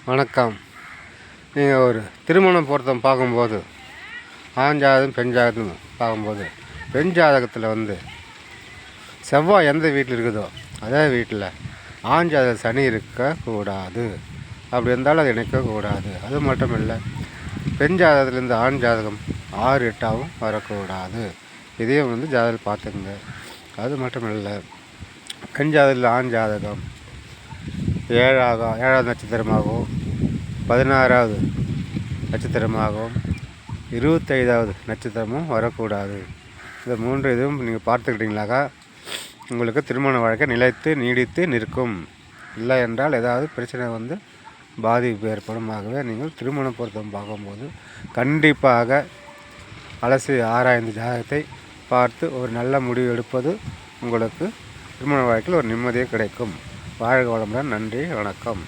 வணக்கம். நீங்கள் ஒரு திருமணம் பொருத்தம் பார்க்கும்போது ஆண் ஜாதகம் பெண் ஜாதகம் பார்க்கும்போது பெண் ஜாதகத்தில் செவ்வாய் எந்த வீட்டில் இருக்குதோ அதே வீட்டில் ஆண் ஜாதக சனி இருக்கக்கூடாது. அப்படி இருந்தாலும் அது இணைக்கக்கூடாது. அது மட்டும் இல்லை, பெண் ஜாதகத்துலேருந்து ஆண் ஜாதகம் 6 8ஆகவும் வரக்கூடாது. இதையும் ஜாதகம் பார்த்துக்குங்க. அது மட்டும் இல்லை, பெண் ஜாதகத்தில் ஆண் ஜாதகம் 7வது நட்சத்திரமாகவும் 16வது நட்சத்திரமாகவும் 25வது நட்சத்திரமும் வரக்கூடாது. இந்த 3 இதுவும் நீங்கள் பார்த்துக்கிட்டிங்கனாக்கா உங்களுக்கு திருமண வாழ்க்கை நிலைத்து நீடித்து நிற்கும். இல்லை என்றால் ஏதாவது பிரச்சனை பாதிப்பு ஏற்படும். ஆகவே நீங்கள் திருமண பொருத்தம் பார்க்கும்போது கண்டிப்பாக அலசி ஆராய்ந்து ஜாதகத்தை பார்த்து ஒரு நல்ல முடிவு எடுப்பது உங்களுக்கு திருமண வாழ்க்கையில் ஒரு நிம்மதியே கிடைக்கும். வாழ்க வளமுடன். நன்றி, வணக்கம்.